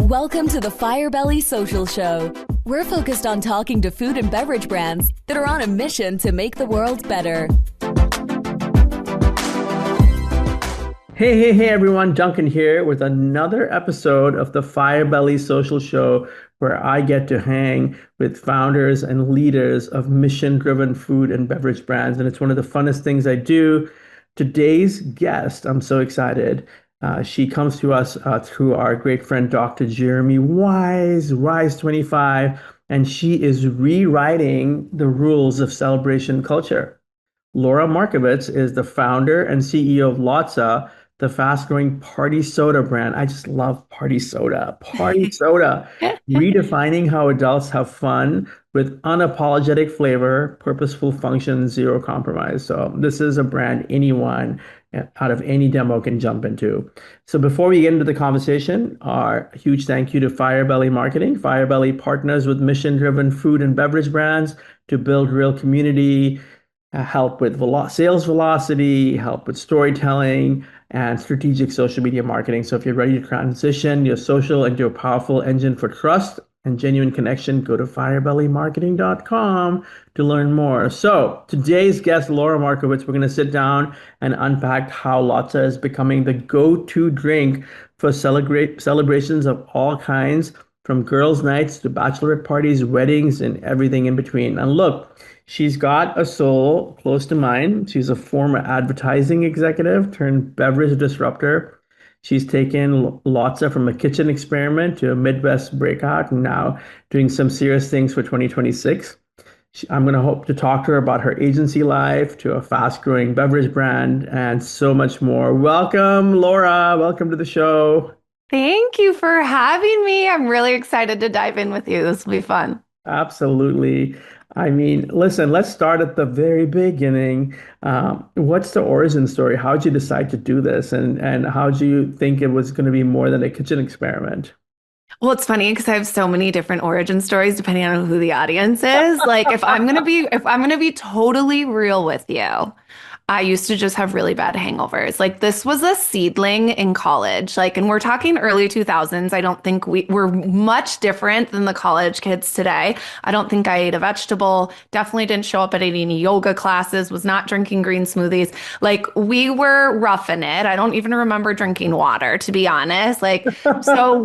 Welcome to the Firebelly Social Show. We're focused on talking to food and beverage brands that are on a mission to make the world better. Hey, everyone. Duncan here with another episode of the Firebelly Social Show, where I get to hang with founders and leaders of mission-driven food and beverage brands. And it's one of the funnest things I do. Today's guest, I'm so excited. She comes to us through our great friend, Dr. Jeremy Wise, Rise25, and she is rewriting the rules of celebration culture. Laura Markewicz is the founder and CEO of Lotza, the fast-growing party soda brand. I just love party soda. Party soda, redefining how adults have fun with unapologetic flavor, purposeful function, zero compromise. So this is a brand anyone out of any demo can jump into. So before we get into the conversation, our huge thank you to Firebelly Marketing. Firebelly partners with mission-driven food and beverage brands to build real community, help with sales velocity, help with storytelling, and strategic social media marketing. So if you're ready to transition your social into a powerful engine for trust and genuine connection, go to firebellymarketing.com to learn more. So today's guest, Laura Markewicz, we're going to sit down and unpack how Lotza is becoming the go-to drink for celebrations of all kinds, from girls' nights to bachelorette parties, weddings, and everything in between. And look, she's got a soul close to mine. She's a former advertising executive turned beverage disruptor. She's taken Lotza from a kitchen experiment to a Midwest breakout, and now doing some serious things for 2026. I'm going to hope to talk to her about her agency life, to a fast-growing beverage brand, and so much more. Welcome, Laura. Welcome to the show. Thank you for having me. I'm really excited to dive in with you. This will be fun. Absolutely. I mean, listen, let's start at the very beginning. What's the origin story? How did you decide to do this? And how do you think it was going to be more than a kitchen experiment? Well, it's funny because I have so many different origin stories depending on who the audience is. Like if I'm going to be totally real with you, I used to just have really bad hangovers. Like this was a seedling in college. Like, and we're talking early 2000s. I don't think we're much different than the college kids today. I don't think I ate a vegetable, definitely didn't show up at any yoga classes, was not drinking green smoothies. Like we were roughing it. I don't even remember drinking water, to be honest. Like, so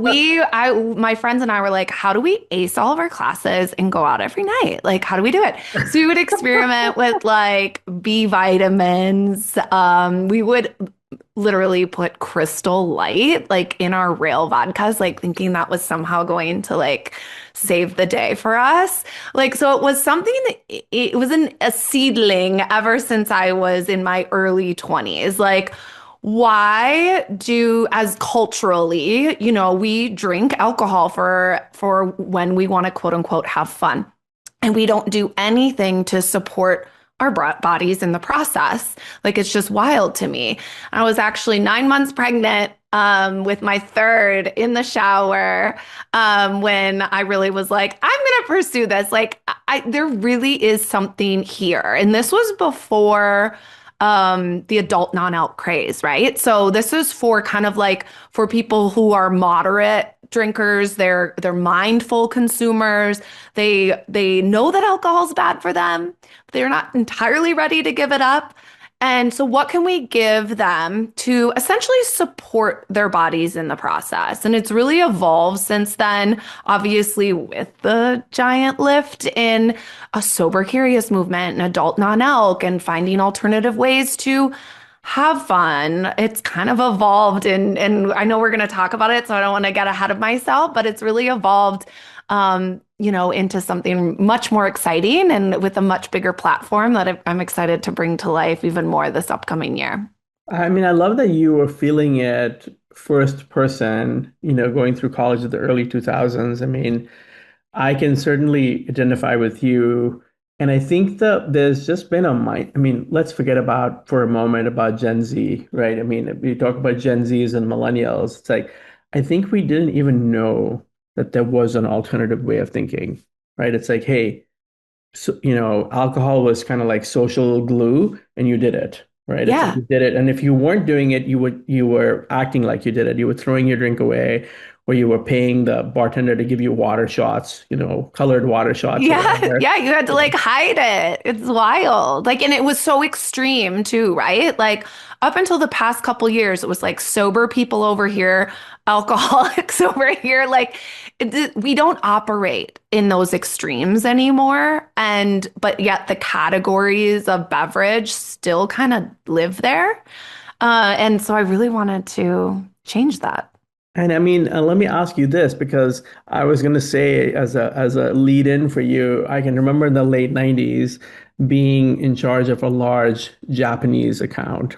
my friends and I were like, how do we ace all of our classes and go out every night? Like, how do we do it? So we would experiment with like B vitamins. We would literally put Crystal Light like in our rail vodkas, like thinking that was somehow going to like save the day for us. Like, so it was something that it was a seedling ever since I was in my early 20s. Like, why as culturally, we drink alcohol for when we want to quote unquote have fun, and we don't do anything to support our bodies in the process. Like, it's just wild to me. I was actually 9 months pregnant with my third in the shower when I really was like, I'm going to pursue this. Like, there really is something here. And this was before the adult non-alc craze, right? So this is for kind of like for people who are moderate drinkers, they're mindful consumers. They know that alcohol is bad for them, but they're not entirely ready to give it up. And so what can we give them to essentially support their bodies in the process? And it's really evolved since then, obviously with the giant lift in a sober curious movement and adult non-alc and finding alternative ways to have fun. It's kind of evolved, and I know we're going to talk about it, so I don't want to get ahead of myself, but it's really evolved, into something much more exciting and with a much bigger platform that I'm excited to bring to life even more this upcoming year. I mean, I love that you were feeling it first person, going through college in the early 2000s. I mean, I can certainly identify with you. And I think that there's just been let's forget for a moment about Gen Z, right? I mean, we talk about Gen Zs and millennials. It's like, I think we didn't even know that there was an alternative way of thinking, right? It's like, hey, so, alcohol was kind of like social glue and you did it, right? Yeah. It's like you did it. And if you weren't doing it, you were acting like you did it. You were throwing your drink away, where you were paying the bartender to give you water shots, colored water shots or Yeah, whatever. yeah, you had to like hide it. It's wild. Like, and it was so extreme too, right? Like, up until the past couple years, it was like sober people over here, alcoholics over here. Like, we don't operate in those extremes anymore. But yet the categories of beverage still kind of live there. And so I really wanted to change that. And I mean, let me ask you this because I was going to say as a lead in for you, I can remember in the late 90s being in charge of a large Japanese account,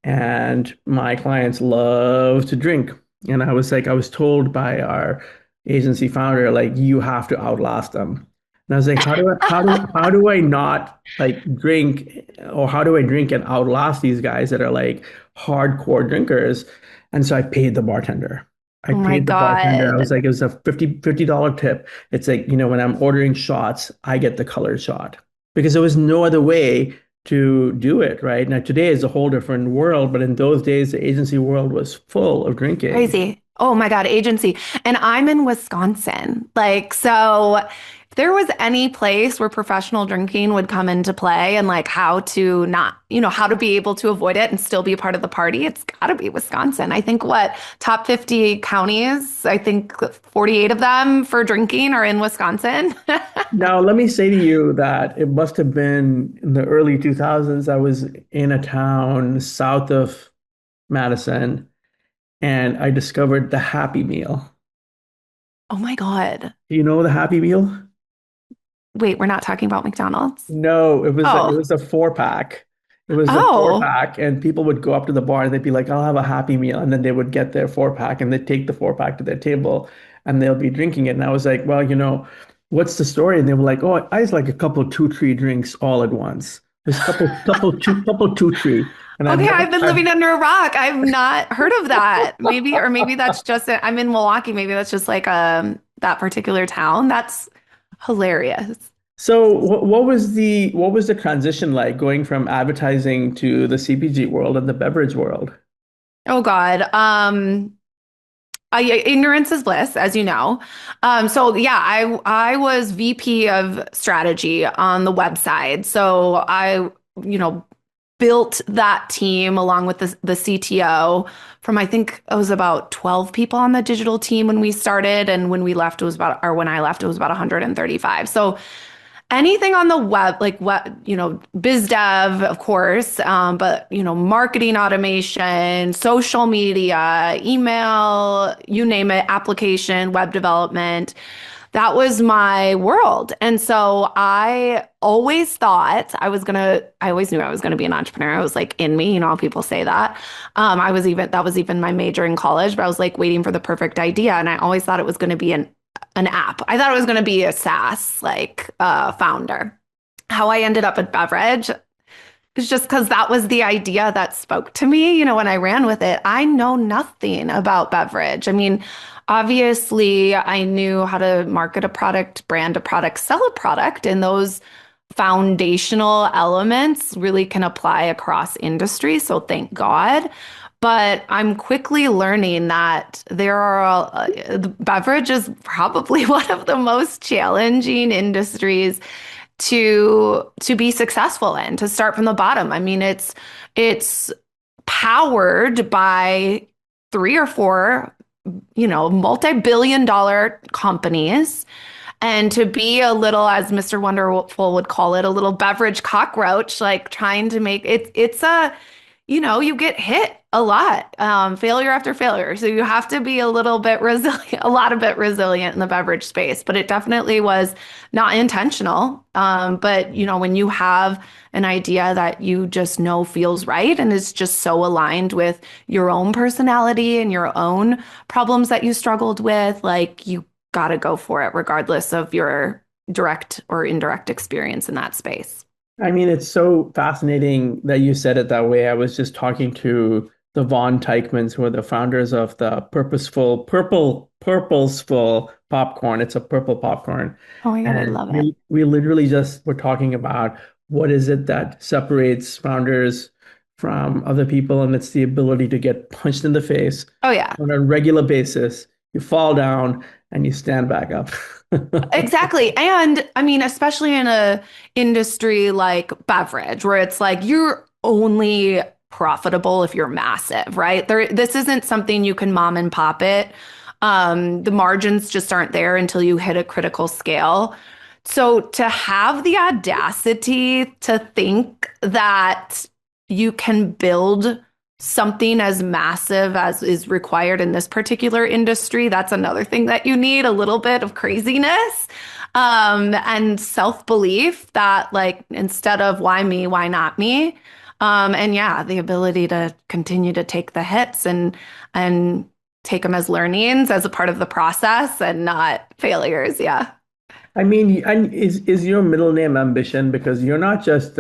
and my clients love to drink. And I was told by our agency founder, like, you have to outlast them. And I was like, how do I not like drink, or how do I drink and outlast these guys that are like hardcore drinkers? And so I paid the bartender. I Oh my paid the bartender. I was God. like, it was a $50 tip. It's like, when I'm ordering shots, I get the colored shot because there was no other way to do it, right? Now, today is a whole different world, but in those days, the agency world was full of drinking. Crazy. Oh my God, agency. And I'm in Wisconsin. Like, so if there was any place where professional drinking would come into play and like how to not, how to be able to avoid it and still be a part of the party, it's got to be Wisconsin. I think top 50 counties, I think 48 of them for drinking are in Wisconsin. Now, let me say to you that it must have been in the early 2000s. I was in a town south of Madison, and I discovered the Happy Meal. Oh my God. Do you know the Happy Meal? Wait, we're not talking about McDonald's? No, it Oh, was a 4 pack. It was a four oh, pack, and people would go up to the bar and they'd be like, "I'll have a Happy Meal," and then they would get their 4 pack and they'd take the 4 pack to their table, and they'll be drinking it. And I was like, "Well, what's the story?" And they were like, "Oh, I just like a couple two tree drinks all at once. There's a couple two tree," and okay. I've been living under a rock. I've not heard of that. Maybe that's just it. I'm in Milwaukee. Maybe that's just like that particular town. That's hilarious. So what was the transition like going from advertising to the CPG world and the beverage world? Oh God. Ignorance is bliss, as you know. So yeah, I was VP of strategy on the website. So I, you know, built that team along with the CTO from I think it was about 12 people on the digital team when we started, and when we left it was about or when I left it was about 135. So anything on the web, like what, biz dev, of course, but, marketing automation, social media, email, you name it, application, web development. That was my world. And so I always thought I always knew I was going to be an entrepreneur. I was like in me, how people say that. That was even my major in college, but I was like waiting for the perfect idea. And I always thought it was going to be an app. I thought it was going to be a SaaS founder. How I ended up at beverage is just because that was the idea that spoke to me. When I ran with it, I know nothing about beverage. I mean, obviously, I knew how to market a product, brand a product, sell a product, and those foundational elements really can apply across industries. So thank God. But I'm quickly learning that beverage is probably one of the most challenging industries to be successful in, to start from the bottom. I mean, it's powered by three or four, multi-billion-dollar companies. And to be a little, as Mr. Wonderful would call it, a little beverage cockroach, like trying to make you get hit a lot, failure after failure. So you have to be a little bit resilient, a lot of bit resilient in the beverage space, but it definitely was not intentional. But when you have an idea that you just know feels right and is just so aligned with your own personality and your own problems that you struggled with, like you got to go for it regardless of your direct or indirect experience in that space. I mean, it's so fascinating that you said it that way. I was just talking to the Von Teichmans, who are the founders of the purposeful popcorn. It's a purple popcorn. Oh my God, I And love it. we literally just were talking about what is it that separates founders from other people, and it's the ability to get punched in the face Oh yeah. on a regular basis you fall down and you stand back up. Exactly. And I mean, especially in a industry like beverage, where it's like you're only profitable if you're massive, right? This isn't something you can mom and pop it. The margins just aren't there until you hit a critical scale. So to have the audacity to think that you can build something as massive as is required in this particular industry, that's another thing that you need a little bit of craziness, and self-belief that like instead of why me, why not me? And yeah, the ability to continue to take the hits and take them as learnings as a part of the process and not failures. Yeah. I mean, and is your middle name Ambition? Because you're not just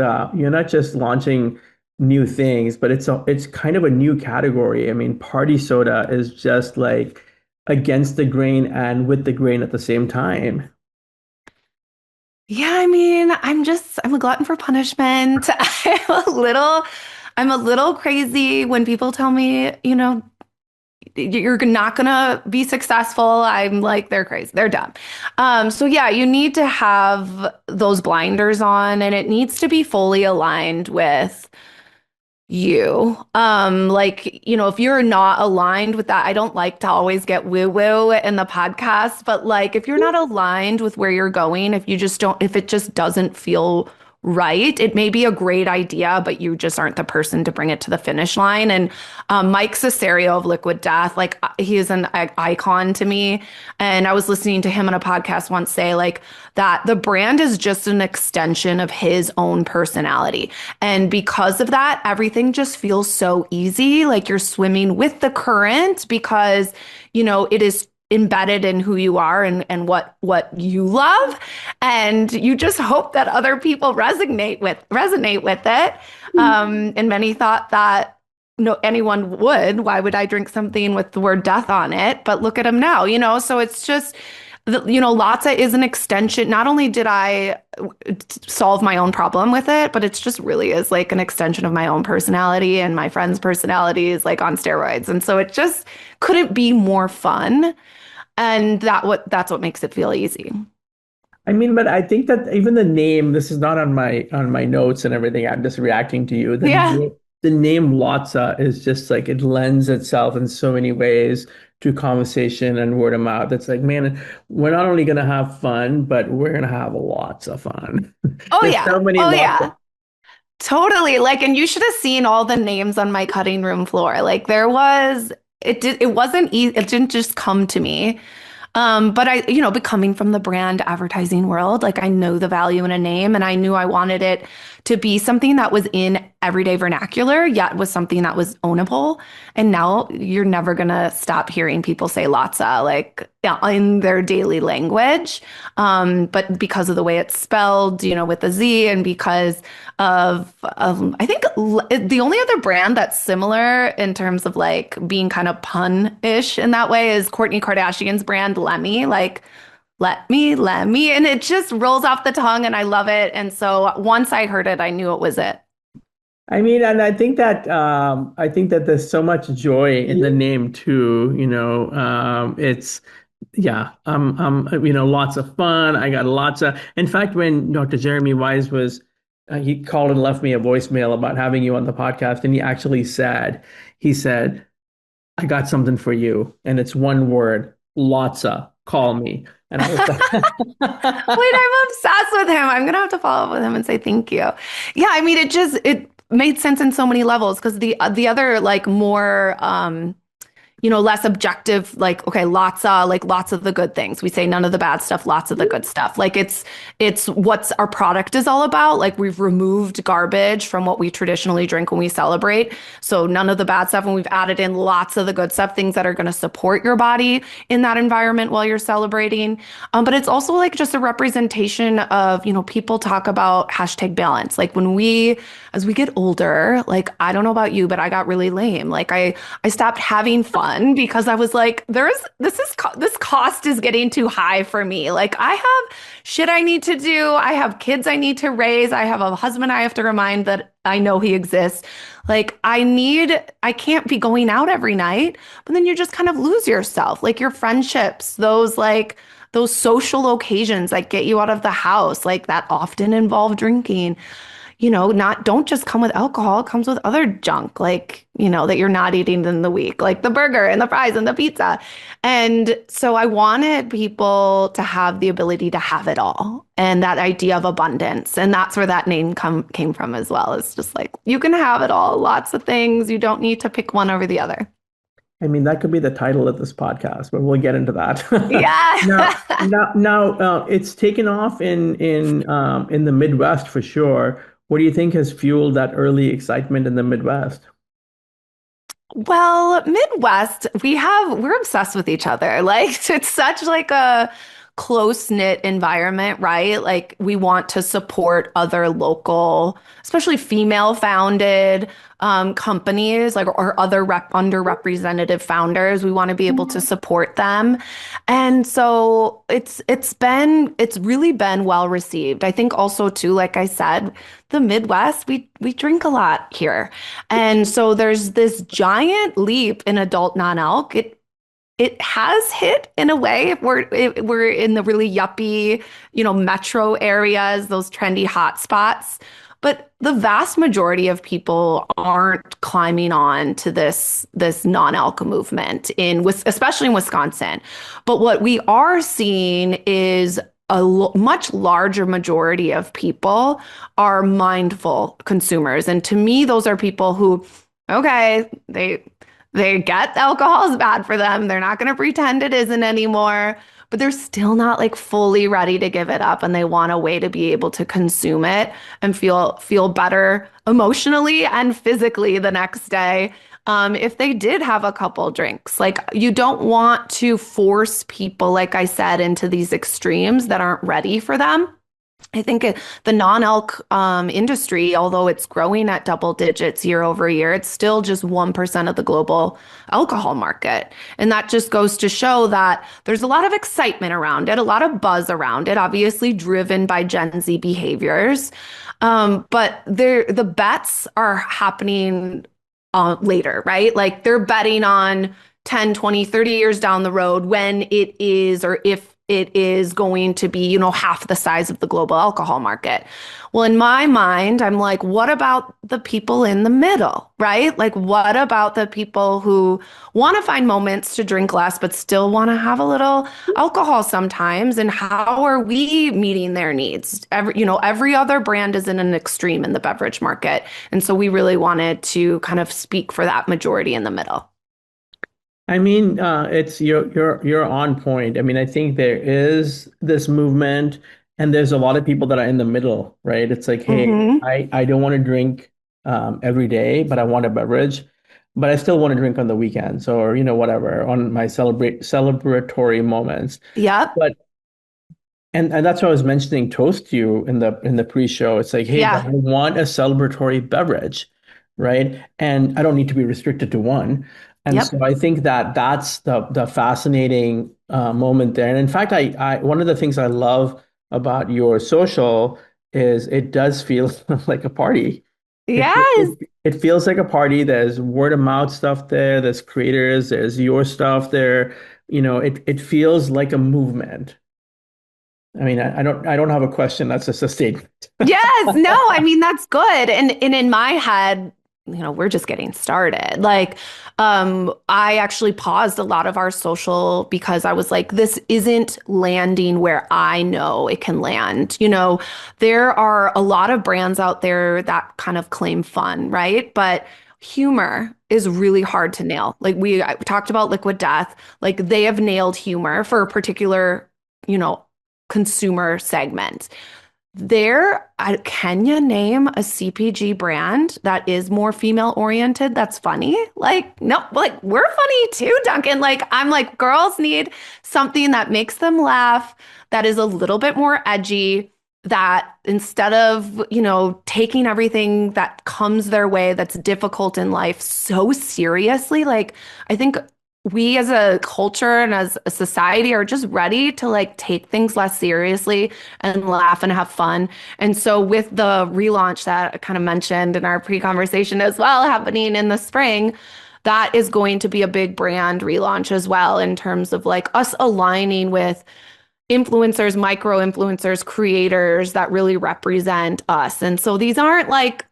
launching new things, but it's kind of a new category. I mean, party soda is just like against the grain and with the grain at the same time. Yeah, I mean, I'm a glutton for punishment. I'm a little crazy when people tell me, you're not gonna be successful. I'm like, they're crazy. They're dumb. So yeah, you need to have those blinders on and it needs to be fully aligned with you. If you're not aligned with that, I don't like to always get woo-woo in the podcast, but like if you're not aligned with where you're going, if it just doesn't feel right, it may be a great idea, but you just aren't the person to bring it to the finish line. And Mike Cesario of Liquid Death, like he is an icon to me. And I was listening to him on a podcast once say like that the brand is just an extension of his own personality. And because of that, everything just feels so easy, like you're swimming with the current because, it is embedded in who you are and what you love. And you just hope that other people resonate with it. And many thought that no anyone would. Why would I drink something with the word death on it? But look at them now, so it's just, Lotza is an extension. Not only did I solve my own problem with it, but it's just really is like an extension of my own personality and my friend's personality is like on steroids. And so it just couldn't be more fun. And that's what makes it feel easy. I mean, but I think that even the name, this is not on my notes and everything. I'm just reacting to you. The name Lotza is just like it lends itself in so many ways to conversation and word of mouth. It's like, man, we're not only gonna have fun, but we're gonna have lots of fun. Oh There's yeah. so many Oh lots yeah. Totally. Like, and you should have seen all the names on my cutting room floor. Like it wasn't easy. It didn't just come to me. But but coming from the brand advertising world, like I know the value in a name and I knew I wanted it to be something that was in everyday vernacular, yet was something that was ownable. And now you're never going to stop hearing people say Lotza, like in their daily language. But because of the way it's spelled, with a Z and because of I think the only other brand that's similar in terms of like being kind of pun-ish in that way is Kourtney Kardashian's brand, Lemmy, like let me. And it just rolls off the tongue and I love it. And so once I heard it, I knew it was it. I mean, and I think that there's so much joy in the name too. It's lots of fun. I got lots of. In fact, when Dr. Jeremy Wise was, he called and left me a voicemail about having you on the podcast, and he said, I got something for you, and it's one word, Lotza. Call me. And I was like, wait, I'm obsessed with him. I'm gonna have to follow up with him and say thank you. Yeah, I mean, it made sense in so many levels because the other like more less objective, like, okay, lots of the good things. We say none of the bad stuff, lots of the good stuff. Like it's what's our product is all about. Like we've removed garbage from what we traditionally drink when we celebrate. So none of the bad stuff. And we've added in lots of the good stuff, things that are going to support your body in that environment while you're celebrating. But it's also like just a representation of, people talk about #balance. Like as we get older, like, I don't know about you, but I got really lame. Like I stopped having fun because I was like, this cost is getting too high for me. Like I have shit I need to do. I have kids I need to raise. I have a husband I have to remind that I know he exists. Like I can't be going out every night, but then you just kind of lose yourself. Like your friendships, those social occasions that get you out of the house, like that often involve drinking. Not don't just come with alcohol, it comes with other junk, like, that you're not eating in the week, like the burger and the fries and the pizza. And so I wanted people to have the ability to have it all and that idea of abundance. And that's where that name came from as well. It's just like, you can have it all, lots of things. You don't need to pick one over the other. I mean, that could be the title of this podcast, but we'll get into that. Yeah. Now, it's taken off in the Midwest for sure. What do you think has fueled that early excitement in the Midwest? Well, Midwest, we're obsessed with each other. Like it's such like a close-knit environment, right? Like we want to support other local, especially female-founded companies, like or other underrepresented founders. We want to be able to support them. And so it's really been well received. I think also too, like I said, the Midwest, we drink a lot here. And so there's this giant leap in adult non-alc. It has hit in a way if we're in the really yuppie, metro areas, those trendy hot spots. But the vast majority of people aren't climbing on to this non-alc movement especially in Wisconsin. But what we are seeing is much larger majority of people are mindful consumers. And to me, those are people who, okay, they get alcohol is bad for them. They're not going to pretend it isn't anymore, but they're still not like fully ready to give it up. And they want a way to be able to consume it and feel better emotionally and physically the next day. If they did have a couple drinks, like you don't want to force people, like I said, into these extremes that aren't ready for them. I think the non-alc industry, although it's growing at double digits year over year, it's still just 1% of the global alcohol market. And that just goes to show that there's a lot of excitement around it, a lot of buzz around it, obviously driven by Gen Z behaviors. But the bets are happening later, right? Like they're betting on 10, 20, 30 years down the road when it is, or if it is going to be, half the size of the global alcohol market. Well, in my mind, I'm like, what about the people in the middle, right? Like, what about the people who want to find moments to drink less, but still want to have a little alcohol sometimes? And how are we meeting their needs? Every other brand is in an extreme in the beverage market. And so we really wanted to kind of speak for that majority in the middle. I mean, it's you're on point. I mean, I think there is this movement, and there's a lot of people that are in the middle, right? It's like, hey, Mm-hmm. I don't want to drink every day, but I want a beverage, but I still want to drink on the weekends or whatever on my celebratory moments. Yep. But and that's why I was mentioning toast to you in the pre-show. It's like, hey, but Yeah. I want a celebratory beverage, right? And I don't need to be restricted to one. And so Yep. I think that that's the fascinating moment there. And in fact, I one of the things I love about your social is it does feel like a party. Yes. It feels like a party. There's word of mouth stuff there. There's creators. There's your stuff there. It feels like a movement. I mean, I don't have a question. That's just a statement. Yes, no, I mean that's good. And in my head, we're just getting started. Like, I actually paused a lot of our social because I was like, this isn't landing where I know it can land. There are a lot of brands out there that kind of claim fun, right? But humor is really hard to nail. Like I talked about Liquid Death, like they have nailed humor for a particular, consumer segment. Can you name a CPG brand that is more female oriented? That's funny. Like, no, like we're funny too, Duncan. Like, I'm like, girls need something that makes them laugh, that is a little bit more edgy, that instead of, taking everything that comes their way that's difficult in life so seriously, like, I think we as a culture and as a society are just ready to like take things less seriously and laugh and have fun. And so with the relaunch that I kind of mentioned in our pre-conversation as well, happening in the spring, that is going to be a big brand relaunch as well in terms of like us aligning with influencers, micro influencers, creators that really represent us. And so these aren't like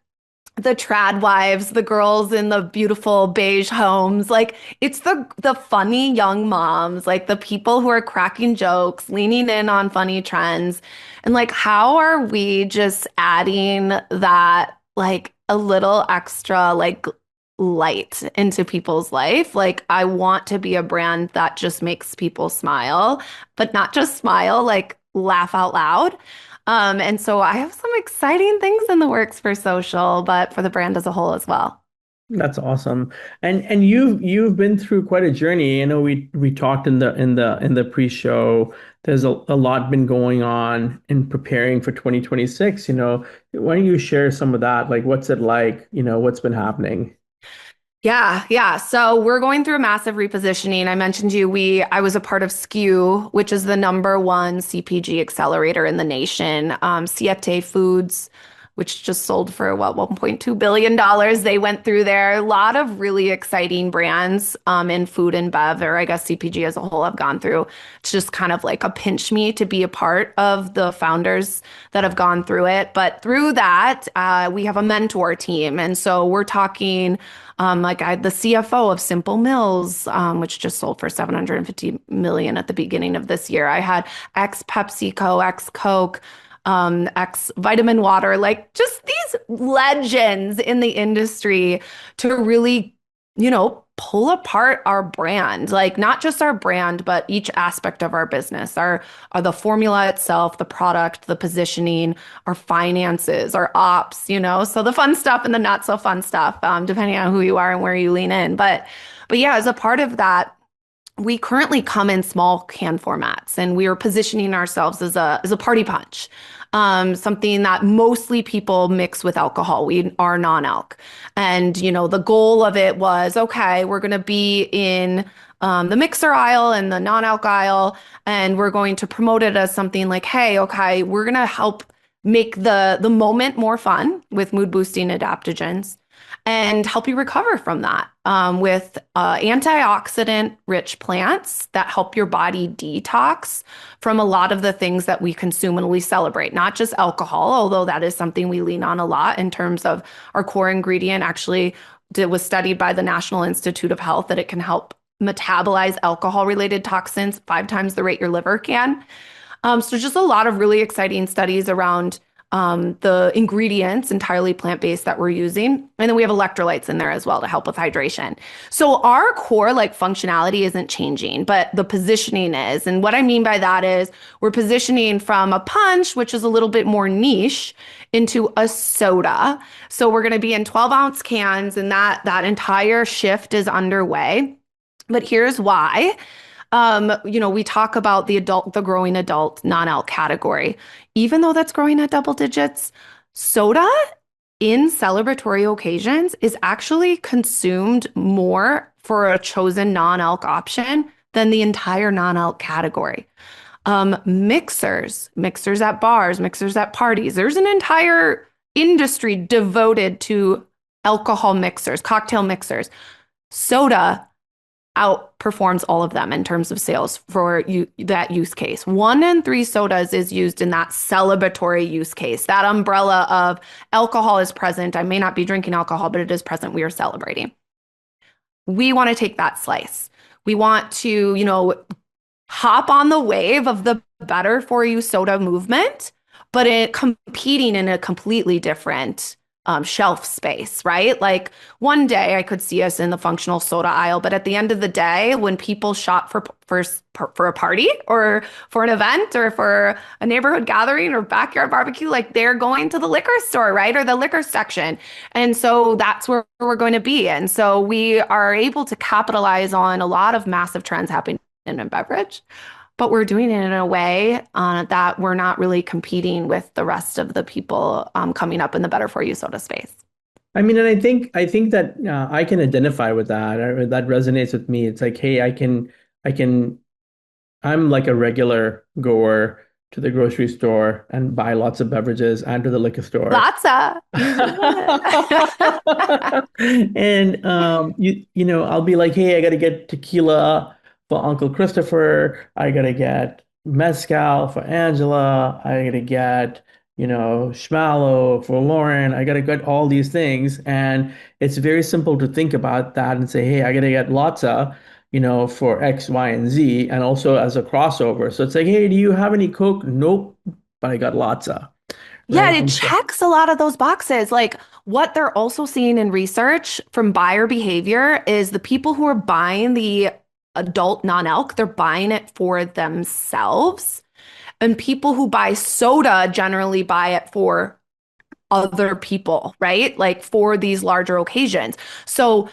the trad wives, the girls in the beautiful beige homes. Like it's the funny young moms, like the people who are cracking jokes, leaning in on funny trends. And like how are we just adding that like a little extra like light into people's life? Like I want to be a brand that just makes people smile, but not just smile, like laugh out loud. And so I have some exciting things in the works for social, but for the brand as a whole as well. That's awesome. And you've been through quite a journey. I know we talked in the pre-show. There's a lot been going on in preparing for 2026. Why don't you share some of that? Like what's it like? What's been happening? Yeah. So we're going through a massive repositioning. I mentioned I was a part of SKU, which is the number one CPG accelerator in the nation. Siete Foods, which just sold for what, $1.2 billion. They went through there. A lot of really exciting brands in food and bev, or I guess CPG as a whole, have gone through. It's just kind of like a pinch me to be a part of the founders that have gone through it. But through that, we have a mentor team. And so we're talking like I had the CFO of Simple Mills, which just sold for 750 million at the beginning of this year. I had ex PepsiCo, ex Coke, ex Vitamin Water, like just these legends in the industry to really, pull apart our brand, like not just our brand, but each aspect of our business, our the formula itself, the product, the positioning, our finances, our ops, so the fun stuff and the not so fun stuff, depending on who you are and where you lean in. But yeah, as a part of that, we currently come in small can formats, and we are positioning ourselves as a party punch, something that mostly people mix with alcohol. We are non-alc. And, the goal of it was, okay, we're going to be in the mixer aisle and the non-alc aisle, and we're going to promote it as something like, hey, okay, we're going to help make the moment more fun with mood boosting adaptogens and help you recover from that with antioxidant rich plants that help your body detox from a lot of the things that we consume when we celebrate, not just alcohol, although that is something we lean on a lot in terms of our core ingredient. Actually, it was studied by the National Institute of Health that it can help metabolize alcohol related toxins 5 times the rate your liver can. So just a lot of really exciting studies around the ingredients, entirely plant-based, that we're using. And then we have electrolytes in there as well to help with hydration. So our core like functionality isn't changing, but the positioning is. And what I mean by that is we're positioning from a punch, which is a little bit more niche, into a soda. So we're going to be in 12-ounce cans, and that entire shift is underway. But here's why. We talk about the growing adult non-alc category. Even though that's growing at double digits, soda in celebratory occasions is actually consumed more for a chosen non-alc option than the entire non-alc category. Mixers at bars, mixers at parties. There's an entire industry devoted to alcohol mixers, cocktail mixers. Soda outperforms all of them in terms of sales for that use case. 1 in 3 sodas is used in that celebratory use case. That umbrella of alcohol is present. I may not be drinking alcohol, but it is present. We are celebrating. We want to take that slice. We want to, hop on the wave of the better for you soda movement, but competing in a completely different shelf space, right? Like one day I could see us in the functional soda aisle, but at the end of the day, when people shop for a party or for an event or for a neighborhood gathering or backyard barbecue, like they're going to the liquor store, right? Or the liquor section. And so that's where we're going to be. And so we are able to capitalize on a lot of massive trends happening in beverage, but we're doing it in a way that we're not really competing with the rest of the people coming up in the better for you soda space. I mean, and I think that I can identify with that. That resonates with me. It's like, hey, I can I'm like a regular goer to the grocery store and buy lots of beverages and to the liquor store. Lotza. You should do it. And I'll be like, hey, I gotta get tequila for Uncle Christopher. I gotta get mezcal for Angela. I gotta get, schmallow for Lauren. I gotta get all these things. And it's very simple to think about that and say, hey, I gotta get Lotza, for X, Y, and Z, and also as a crossover. So it's like, hey, do you have any Coke? Nope, but I got Lotza, Yeah, right? it And so, checks a lot of those boxes. Like what they're also seeing in research from buyer behavior is the people who are buying the adult non-alc, they're buying it for themselves. And people who buy soda generally buy it for other people, right? Like for these larger occasions. So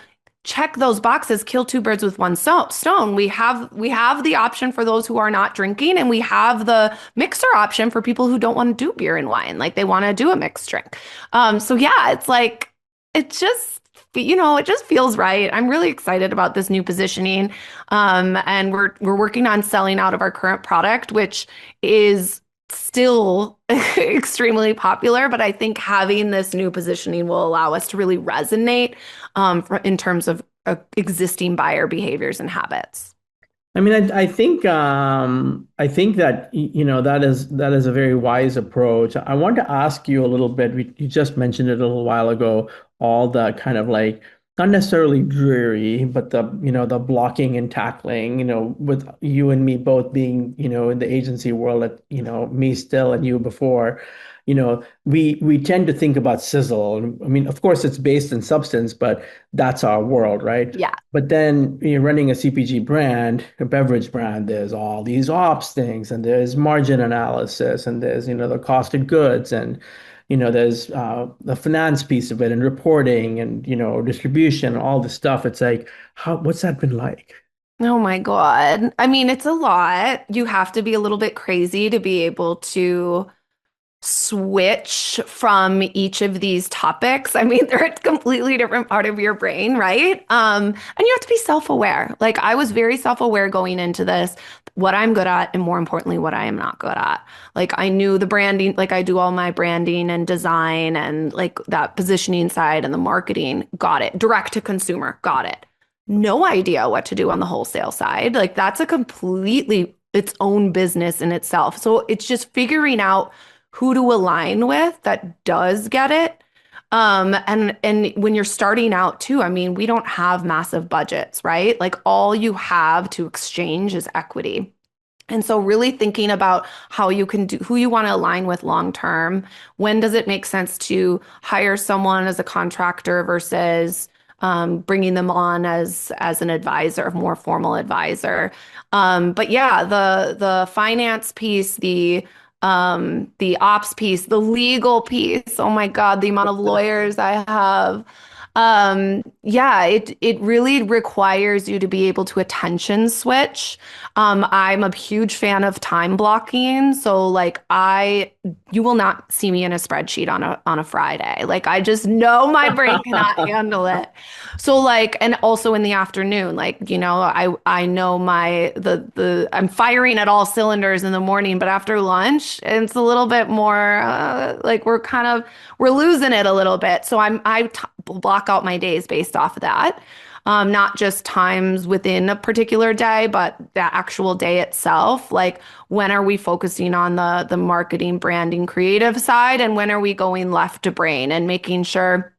check those boxes, kill two birds with one stone. We have the option for those who are not drinking, and we have the mixer option for people who don't want to do beer and wine, like they want to do a mixed drink. So yeah, it's like it just feels right. I'm really excited about this new positioning. And we're working on selling out of our current product, which is still extremely popular, but I think having this new positioning will allow us to really resonate in terms of existing buyer behaviors and habits. I mean, I think that that is a very wise approach. I want to ask you a little bit. You just mentioned it a little while ago. All the kind of like not necessarily dreary, but the blocking and tackling. With you and me both being in the agency world, at me still and you before. We tend to think about sizzle. I mean, of course, it's based in substance, but that's our world, right? Yeah. But then you're running a CPG brand, a beverage brand, there's all these ops things, and there's margin analysis, and there's, the cost of goods, and, there's the finance piece of it, and reporting, and, distribution, all this stuff. It's like, what's that been like? Oh my God. I mean, it's a lot. You have to be a little bit crazy to be able to switch from each of these topics. I mean, they're a completely different part of your brain, right? And you have to be self-aware. Like I was very self-aware going into this, what I'm good at, and more importantly, what I am not good at. Like I knew the branding, like I do all my branding and design and like that positioning side and the marketing, got it. Direct to consumer, got it. No idea what to do on the wholesale side. Like that's a completely its own business in itself. So it's just figuring out who to align with that does get it. And when you're starting out too, I mean, we don't have massive budgets, right? Like all you have to exchange is equity. And so really thinking about how you can do who you want to align with long term. When does it make sense to hire someone as a contractor versus bringing them on as an advisor, a more formal advisor. But yeah, the finance piece, the ops piece, the legal piece. Oh my God, the amount of lawyers I have. Yeah, it really requires you to be able to attention switch. I'm a huge fan of time blocking. So like you will not see me in a spreadsheet on a Friday. Like I just know my brain cannot handle it. So like, and also in the afternoon, like, I know I'm firing at all cylinders in the morning, but after lunch, it's a little bit more like we're losing it a little bit. So I block out my days based off of that. Not just times within a particular day, but the actual day itself. Like when are we focusing on the marketing, branding, creative side, and when are we going left to brain and making sure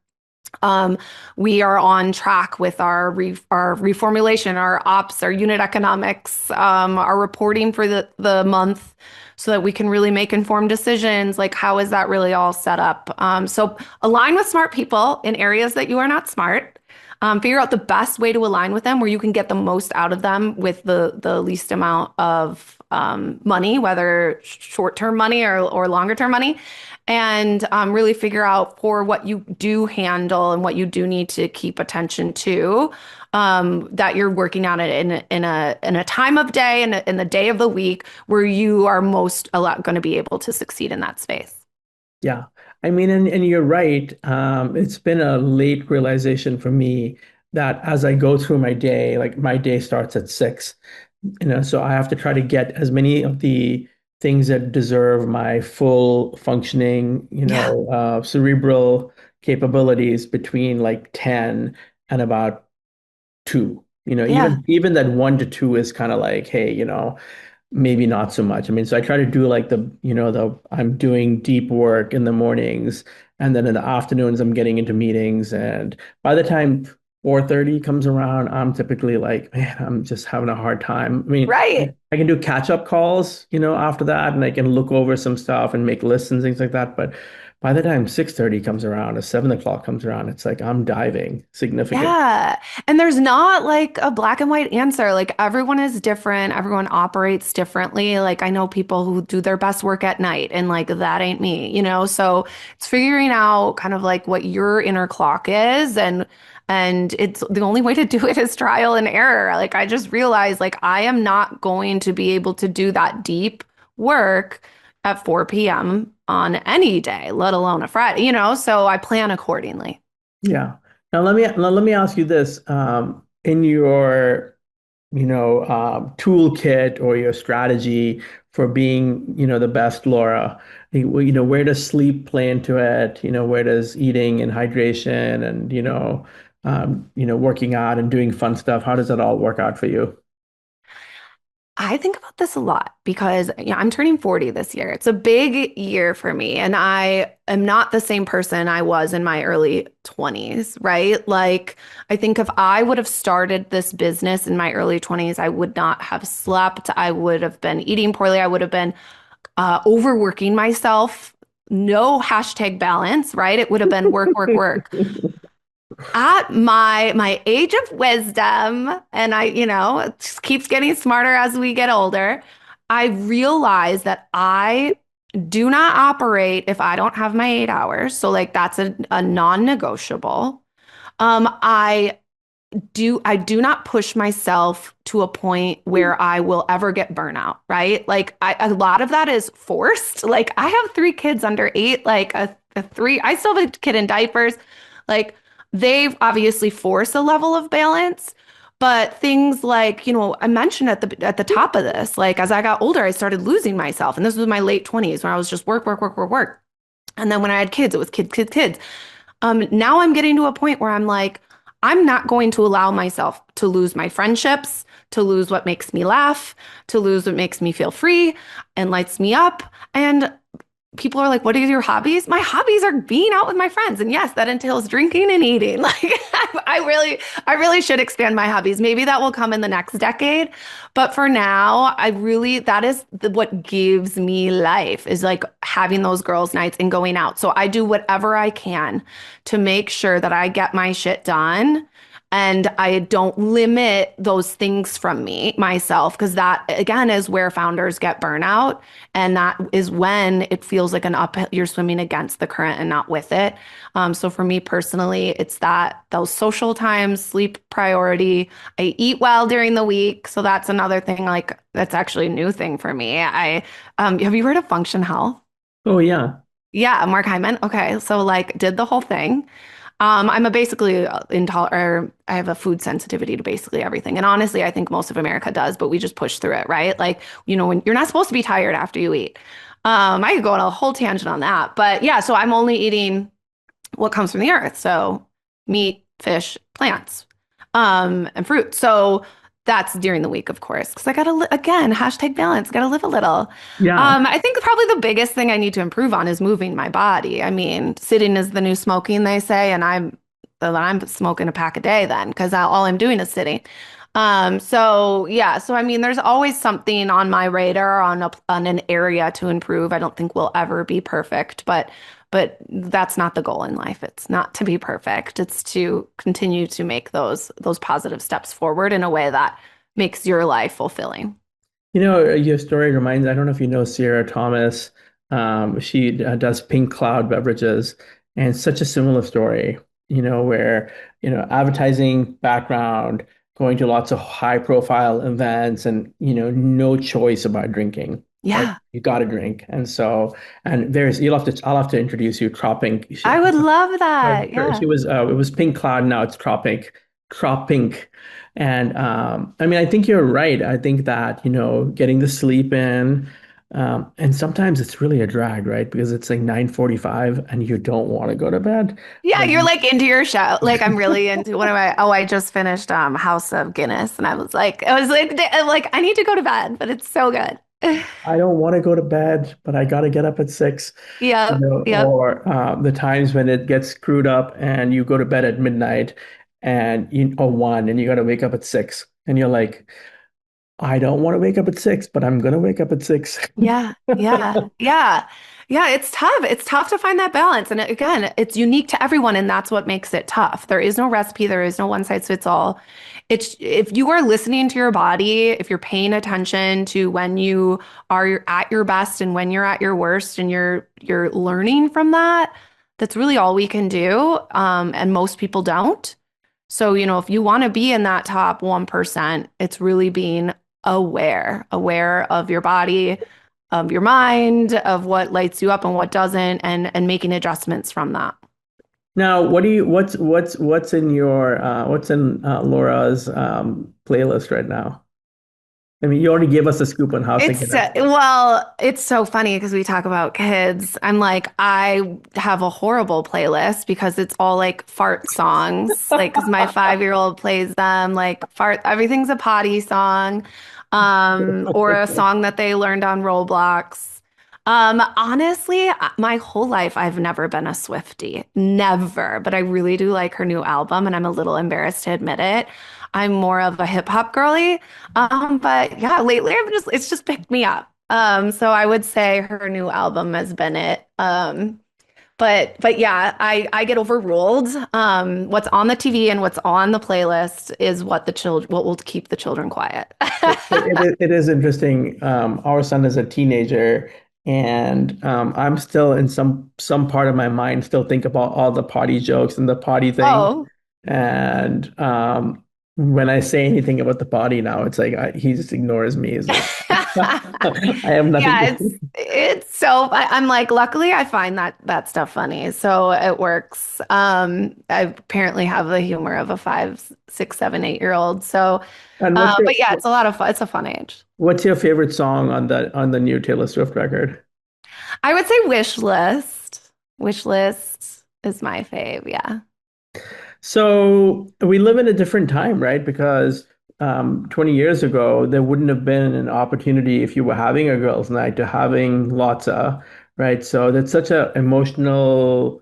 we are on track with our reformulation, our ops, our unit economics, our reporting for the month, so that we can really make informed decisions. Like how is that really all set up? So align with smart people in areas that you are not smart. Figure out the best way to align with them where you can get the most out of them with the least amount of money, whether short-term money or longer-term money, and really figure out for what you do handle and what you do need to keep attention to, that you're working on it in a time of day and in the day of the week where you are most going to be able to succeed in that space. Yeah. I mean, and you're right. It's been a late realization for me that as I go through my day, like my day starts at 6, so I have to try to get as many of the things that deserve my full functioning, Yeah. cerebral capabilities between like 10 and about 2. Yeah. Even that 1 to 2 is kind of like, hey, maybe not so much. I mean, so I try to do like I'm doing deep work in the mornings, and then in the afternoons I'm getting into meetings. And by the time 4:30 comes around, I'm typically like, man, I'm just having a hard time. I mean, Right. I can do catch-up calls, after that, and I can look over some stuff and make lists and things like that. But by the time 6:30 comes around or 7 o'clock comes around, it's like I'm diving significant. Yeah. And there's not like a black and white answer. Like everyone is different. Everyone operates differently. Like I know people who do their best work at night and like that ain't me. So it's figuring out kind of like what your inner clock is and it's the only way to do it is trial and error. Like I just realized like I am not going to be able to do that deep work at 4 p.m. on any day, let alone a Friday, so I plan accordingly. Yeah. Now let me ask you this. In your, toolkit or your strategy for being, the best Laura, where does sleep play into it? Where does eating and hydration and, working out and doing fun stuff, how does that all work out for you? I think about this a lot because I'm turning 40 this year. It's a big year for me, and I am not the same person I was in my early 20s, right? Like, I think if I would have started this business in my early 20s, I would not have slept. I would have been eating poorly. I would have been overworking myself. No hashtag balance, right? It would have been work, work, work. At my age of wisdom, and it just keeps getting smarter as we get older, I realize that I do not operate if I don't have my 8 hours. So like that's a non-negotiable. I do not push myself to a point where I will ever get burnout, right? Like a lot of that is forced. Like I have 3 kids under 8, like a three, I still have a kid in diapers. Like they've obviously forced a level of balance, but things like, I mentioned at the top of this, like as I got older, I started losing myself. And this was my late 20s when I was just work, work, work, work, work. And then when I had kids, it was kids, kids, kids. Now I'm getting to a point where I'm like, I'm not going to allow myself to lose my friendships, to lose what makes me laugh, to lose what makes me feel free and lights me up. And people are like, what are your hobbies? My hobbies are being out with my friends. And yes, that entails drinking and eating. Like I really should expand my hobbies. Maybe that will come in the next decade. But for now, that is what gives me life is like having those girls' nights and going out. So I do whatever I can to make sure that I get my shit done and I don't limit those things from myself, because that again is where founders get burnout. And that is when it feels like you're swimming against the current and not with it. So for me personally, it's those social times, sleep priority. I eat well during the week. So that's another thing, like that's actually a new thing for me. Have you heard of Function Health? Oh yeah. Yeah, Mark Hyman. Okay. So like did the whole thing. I'm a basically intolerant, or I have a food sensitivity to basically everything. And honestly, I think most of America does, but we just push through it, right? Like, when you're not supposed to be tired after you eat. I could go on a whole tangent on that. But yeah, so I'm only eating what comes from the earth. So meat, fish, plants, and fruit. So that's during the week, of course, because I gotta, again, hashtag balance, gotta live a little. Yeah. I think probably the biggest thing I need to improve on is moving my body. I mean, sitting is the new smoking, they say, and I'm smoking a pack a day then, because all I'm doing is sitting. So yeah, so I mean, there's always something on my radar on an area to improve. I don't think we'll ever be perfect, but that's not the goal in life. It's not to be perfect. It's to continue to make those positive steps forward in a way that makes your life fulfilling. Your story reminds, I don't know if you know Sierra Thomas. She does Pink Cloud beverages, and such a similar story, where, advertising background, going to lots of high profile events and, no choice about drinking. Yeah. You got to drink. And so, and there's, I'll have to introduce you, Tropping. I would love that. She Yeah. was, it was Pink Cloud. Now it's Tropping. And, I mean, I think you're right. I think that, getting the sleep in, and sometimes it's really a drag, right? Because it's like 9:45 and you don't want to go to bed. Yeah, But you're like into your show. Like I'm really into one of my I just finished House of Guinness and I was like I need to go to bed, but it's so good. I don't want to go to bed, but I got to get up at 6, Yep. Yep. or the times when it gets screwed up and you go to bed at midnight or 1 and you got to wake up at 6 and you're like, I don't want to wake up at 6, but I'm going to wake up at 6. Yeah, yeah, yeah. Yeah, it's tough. It's tough to find that balance. And again, it's unique to everyone, and that's what makes it tough. There is no recipe, there is no one size fits all. It's if you are listening to your body, if you're paying attention to when you are at your best and when you're at your worst, and you're learning from that, that's really all we can do. And most people don't. So, if you want to be in that top 1%, it's really being aware of your body, of your mind, of what lights you up and what doesn't, and making adjustments from that. Now, what's in Laura's playlist right now? I mean, you already gave us a scoop on House of Guinness. Well, it's so funny because we talk about kids. I'm like, I have a horrible playlist because it's all like fart songs. Like, because my 5-year-old plays them, like fart, everything's a potty song, or a song that they learned on Roblox. Honestly, my whole life I've never been a Swiftie, never. But I really do like her new album, and I'm a little embarrassed to admit it. I'm more of a hip hop girly. But yeah, lately it's just picked me up. So I would say her new album has been it. But yeah, I get overruled. What's on the TV and what's on the playlist is what will keep the children quiet. It is interesting. Our son is a teenager, and I'm still in some part of my mind still think about all the potty jokes and the potty thing. Oh, And when I say anything about the potty now, it's like he just ignores me. He's like, I have nothing yeah, to it's say. it's so I'm like, luckily I find that stuff funny, so it works. I apparently have the humor of a 5, 6, 7, 8-year-old. So, And but yeah, it's a lot of fun. It's a fun age. what's your favorite song on the new Taylor Swift record? I would say Wish List. Wish List is my fave. Yeah. So we live in a different time, right? Because 20 years ago, there wouldn't have been an opportunity if you were having a girls' night to having Lotza, right? So that's such an emotional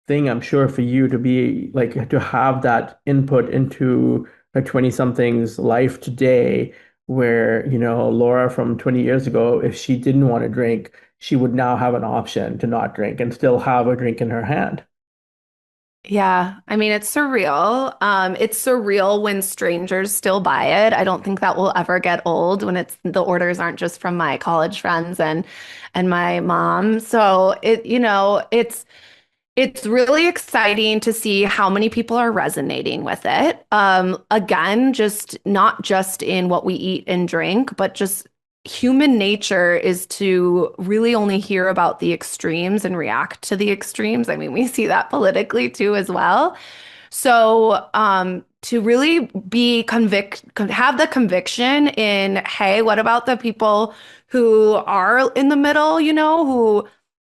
thing, I'm sure, for you to be like to have that input into a 20-something's life today, where, Laura from 20 years ago, if she didn't want to drink, she would now have an option to not drink and still have a drink in her hand. Yeah, I mean it's surreal. It's surreal when strangers still buy it. I don't think that will ever get old when it's the orders aren't just from my college friends and my mom. So it's really exciting to see how many people are resonating with it. Again, just not just in what we eat and drink, but just human nature is to really only hear about the extremes and react to the extremes. I mean, we see that politically too as well. So, to really have the conviction in, hey, what about the people who are in the middle, who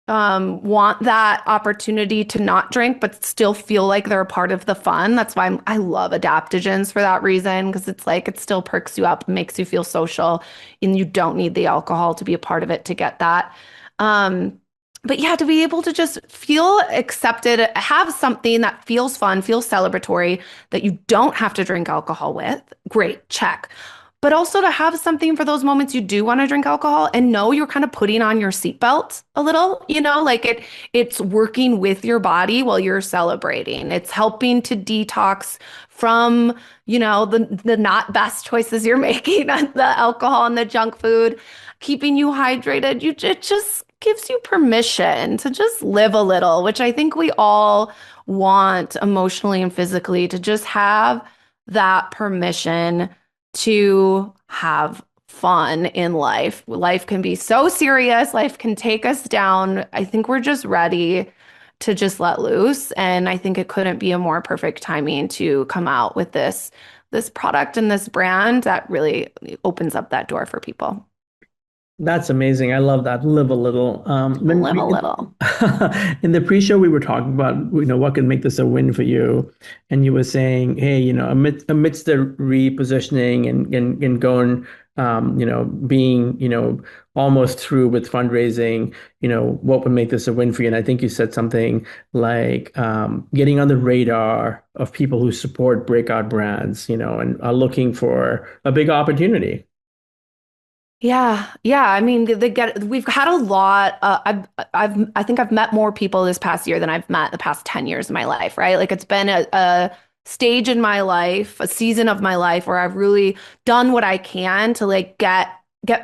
want that opportunity to not drink, but still feel like they're a part of the fun. That's why I love adaptogens for that reason, because it's like it still perks you up, makes you feel social, and you don't need the alcohol to be a part of it to get that. But yeah, to be able to just feel accepted, have something that feels fun, feels celebratory, that you don't have to drink alcohol with, great, check. But also to have something for those moments you do want to drink alcohol and know you're kind of putting on your seatbelt a little, like it's working with your body while you're celebrating. It's helping to detox from, the not best choices you're making on the alcohol and the junk food, keeping you hydrated. It just gives you permission to just live a little, which I think we all want emotionally and physically, to just have that permission to have fun in life. Life can be so serious, life can take us down. I think we're just ready to just let loose. And I think it couldn't be a more perfect timing to come out with this product and this brand that really opens up that door for people. That's amazing. I love that. Live a little. Live a little. In the pre-show, we were talking about, what can make this a win for you. And you were saying, hey, amidst the repositioning and going, being, almost through with fundraising, what would make this a win for you? And I think you said something like getting on the radar of people who support breakout brands, and are looking for a big opportunity. Yeah, yeah. I mean, we've had a lot. I think I've met more people this past year than I've met the past 10 years of my life, right? Like it's been a stage in my life, a season of my life where I've really done what I can to like get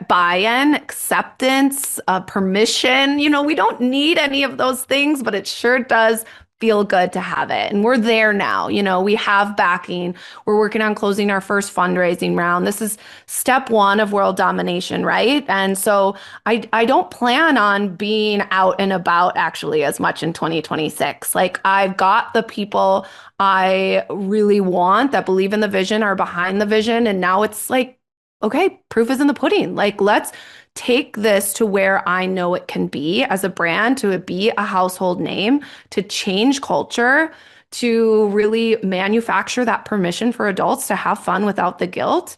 buy-in, acceptance, permission. We don't need any of those things, but it sure does feel good to have it. And we're there now. We have backing. We're working on closing our first fundraising round. This is step one of world domination, right? And so I don't plan on being out and about actually as much in 2026. Like I've got the people I really want that believe in the vision, are behind the vision. And now it's like, okay, proof is in the pudding. Like let's take this to where I know it can be as a brand, to be a household name, to change culture, to really manufacture that permission for adults to have fun without the guilt.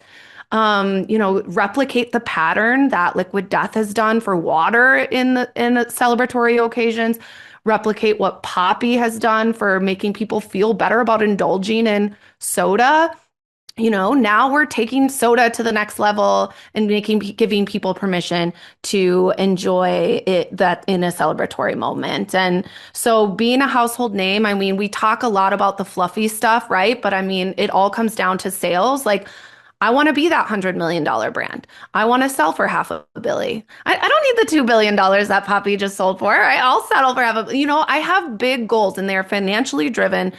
Replicate the pattern that Liquid Death has done for water in the celebratory occasions. Replicate what Poppy has done for making people feel better about indulging in soda. Now we're taking soda to the next level and giving people permission to enjoy it that in a celebratory moment. And so being a household name, I mean, we talk a lot about the fluffy stuff, right? But I mean, it all comes down to sales. Like I want to be that $100 million brand. I want to sell for $500 million. I don't need the $2 billion that Poppy just sold for. I'll settle for I have big goals and they're financially driven.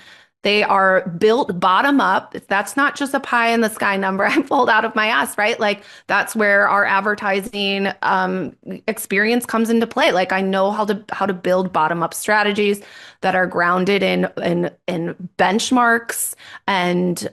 They are built bottom up. That's not just a pie in the sky number I pulled out of my ass, right? Like that's where our advertising experience comes into play. Like I know how to build bottom up strategies that are grounded in benchmarks and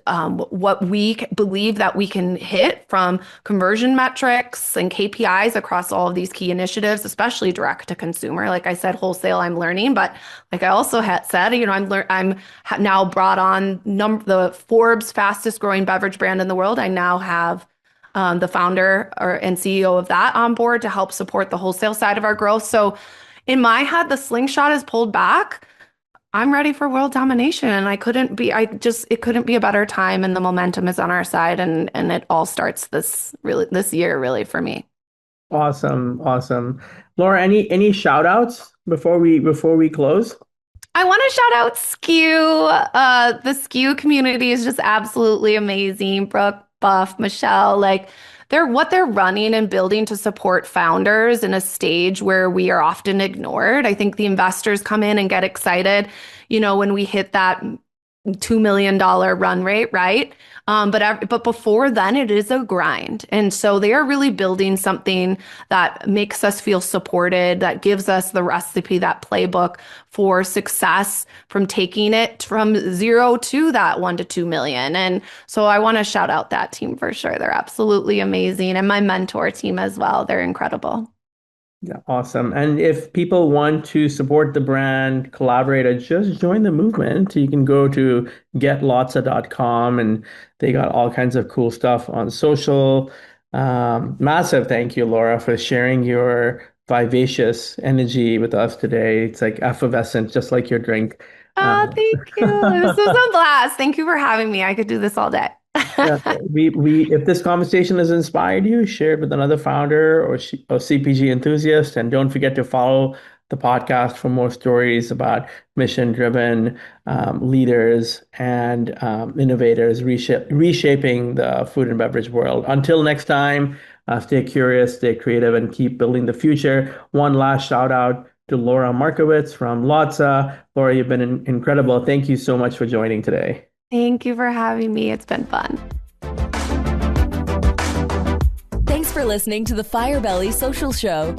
what we believe that we can hit from conversion metrics and KPIs across all of these key initiatives, especially direct to consumer. Like I said, wholesale, I'm learning, but like I also had said, I'm now brought on the Forbes fastest growing beverage brand in the world. I now have the founder and CEO of that on board to help support the wholesale side of our growth. So in my head, the slingshot is pulled back. I'm ready for world domination. And it couldn't be a better time, and the momentum is on our side, and it all starts this year really for me. Awesome. Laura, any shout outs before we close? I want to shout out SKU. The SKU community is just absolutely amazing. Brooke, Buff, Michelle, like what they're running and building to support founders in a stage where we are often ignored. I think the investors come in and get excited, when we hit that $2 million run rate, right? But before then, it is a grind. And so they are really building something that makes us feel supported, that gives us the recipe, that playbook for success from taking it from 0 to that 1 to 2 million. And so I want to shout out that team for sure. They're absolutely amazing. And my mentor team as well. They're incredible. Yeah, awesome. And if people want to support the brand, collaborate, or just join the movement, you can go to getlotza.com and they got all kinds of cool stuff on social. Massive thank you, Laura, for sharing your vivacious energy with us today. It's like effervescent, just like your drink. Oh, thank you. It was a blast. Thank you for having me. I could do this all day. Yeah, if this conversation has inspired you, share it with another founder or CPG enthusiast, and don't forget to follow the podcast for more stories about mission-driven leaders and innovators reshaping the food and beverage world. Until next time, stay curious, stay creative, and keep building the future. One last shout out to Laura Markewicz from Lotza. Laura, you've been incredible. Thank you so much for joining today. Thank you for having me. It's been fun. Thanks for listening to the Firebelly Social Show.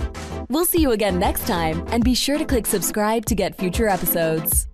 We'll see you again next time, and be sure to click subscribe to get future episodes.